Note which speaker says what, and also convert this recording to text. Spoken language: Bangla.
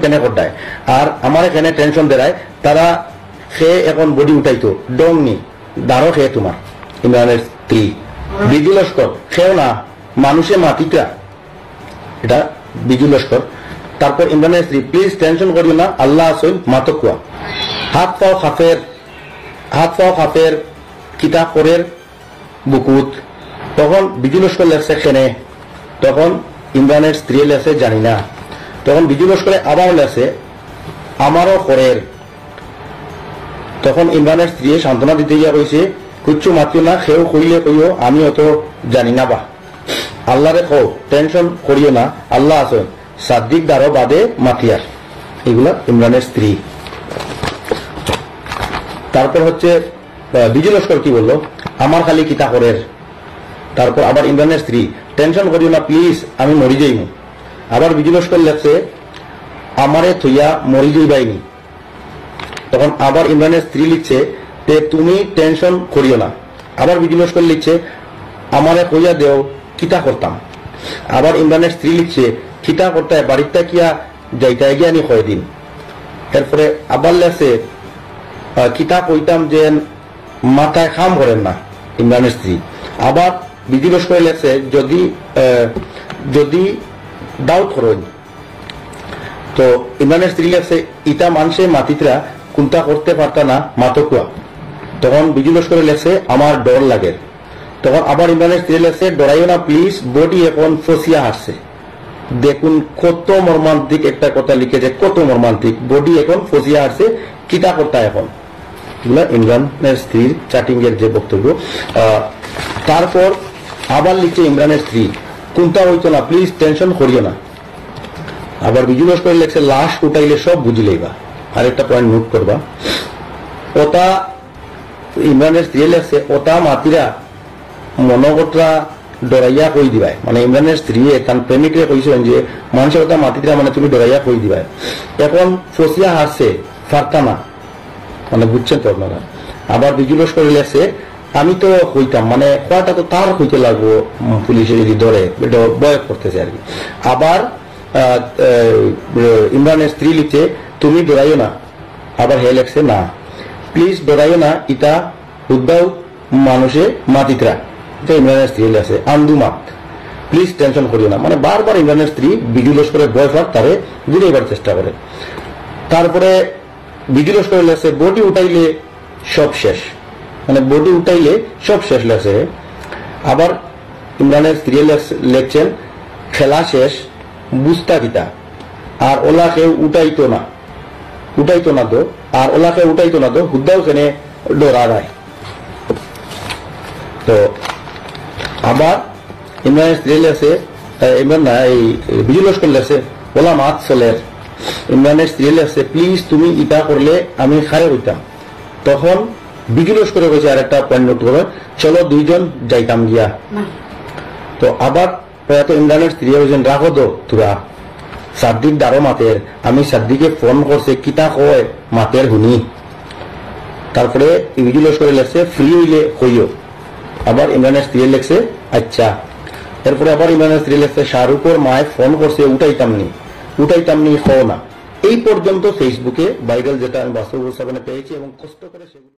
Speaker 1: কেনে করতায় আর আমার এখানে টেনশন দেয় তারা সে এখন বডি উঠাইতো ডং নি দাঁড়ো খেয়ে তোমার ইমরানের স্ত্রী বিজু লস্কর সেও না মানুষে মাটিটা এটা বিজু লস্কর। তারপর ইমরানের স্ত্রী প্লিজ টেনশন করিও না আল্লাহ আসইন মাতকুয়া হাত পাও খাফের কিতাব করের বুকুত তখন বিজু লস্কর লেখছে খেনে তখন ইমরানের স্ত্রী লেখছে জানি না তখন বিজু লস্করে আবার লেখছে আমারও করের তখন ইমরানের স্ত্রী সান্ত্বনা দিতে গিয়া কইছে কুচ্ছু মাতিও না সেও কইলে কইও আমি অত জানি না বা আল্লাহরে কও টেনশন করিও না আল্লাহ আসেন সাদ্দিক দারো বাদে মাতিয়ার এগুলা ইমরানের স্ত্রী। তারপর হচ্ছে বিজু লস্কর কি বললো আমার খালি কিতা করের। তারপর আবার ইমরানের স্ত্রী টেনশন করিও না প্লিজ আমি মরি যাইব। আবার বিজু লস্কর লেখছে আমারে থইয়া মরি যাইবাইনি। তখন আবার ইমরানের স্ত্রী লিখছে যে তুমি টেনশন করিও না। আবার বিজু লস্কর লিখছে আমারে কইয়া দেও কিতা করতাম। আবার ইমরানের স্ত্রী লিখছে কিতা করতে বাড়িটা কিয়া যাইতে গিয়ে আমি কয় দিন। এরপরে আবার লেখছে কিতা কইতাম যে মাথায় খাম করেন না ইমরানের স্ত্রী। আবার বিজু লস্কর লেখছে যদি ডাউট করেন তো ইমরানের স্ত্রী লেখছে ইটা মানুষে মাতিতরা কোনটা করতে পারতা না মাতকুয়া। তখন বিজু লস্করে লেখছে আমার ডর লাগে। তখন আবার ইমরানের স্ত্রী লেখছে ডরাইও না প্লিজ বডি এখন ফসিয়া হাসছে। দেখুন কত মর্মান্তিক একটা কথা লিখেছে কত মর্মান্তিক বডি এখন ফসিয়া হাসছে কিতা করতা এখন এগুলা ইমরানের স্ত্রীর চ্যাটিং এর যে বক্তব্য। তারপর আবার লিখছে ইমরানের স্ত্রী কোনটা হইতো না প্লিজ টেনশন করিও না। আবার বিজু লস্কর লেখছে লাশ উঠাইলে সব বুঝিলেইবা। আরেকটা পয়েন্ট নোট করবা ওটা ইমরানের স্ত্রী লেখছে ওটা মাতিরা মনগটরা ডরাইয়া কই দিবাই মানে ইমরানের স্ত্রী তার প্রেমিকরে কইছেন যে মানুষের ওটা মাতিরা মানে তুমি ডরাইয়া কই দিবাই এখন ফসিয়া হাসছে ফারতা না মানে বুঝছেন তো আপনারা। আবার বিজু লস্কর লেখছে আমি তো হইতাম মানে কয়টা তো তার হইতে লাগবো পুলিশে যদি ধরে এটা বয় করতেছে আর কি। আবার ইমরানের স্ত্রী লিখছে তুমি ডরাইও না। আবার হে লেখছে না প্লিজ ডরাইও না ইটা উদ্দাও মানুষে মাতিতরা এটা ইমরানের স্ত্রী লেখছে আন্দু মাত প্লিজ টেনশন করিও না মানে বারবার ইমরানের স্ত্রী বিজু লস্করের বয়ফ্রেন্ড তারে বুঝাইবার চেষ্টা করে। তারপরে বিজু লস্কর লেখছে বডি উঠাইলে সব শেষ মানে বডি উঠাইলে সব শেষ লেখছে। আবার ইমরানের স্ত্রী লেখছেন খেলা শেষ বুঝতা কিতা আর ওলা কেউ উঠাইতো না তো আর ওলাকে উঠাইতো না তো হুদ্দাও কেনে ডরা যায়। তো আবার ইমরানের স্ত্রী লেখছে ইমরান না এই বিজু লস্কর লেখছে ওলা মাত চলের। ইমরানের স্ত্রী লেখছে প্লিজ তুমি ইটা করলে আমি খারে হইতাম। তখন বিজু লস্করে কইছে আরেকটা পয়েন্ট নোট করবে চলো দুইজন যাইতাম গিয়া। তো আবার ইমরানের স্ত্রী বলছেন রাখো তো তোরা সাদ্দিক দারো মাতের আমি সাদ্দিকে ফোন করছে কিতা কয় মাতের হুনি। তারপরে বিজু লস্করে লেখছে ফ্রি হইলে কইও। আবার ইমরানের স্ত্রী লেখছে আচ্ছা। এরপরে আবার ইমরানের স্ত্রী লেখছে শাহরুখের মায় ফোন করছে উঠাইতাম নি হও না। এই পর্যন্ত ফেসবুকে ভাইরাল যেটা আমি বাস্তব উপস্থাপনে পেয়েছি এবং কষ্ট করে সেগুলো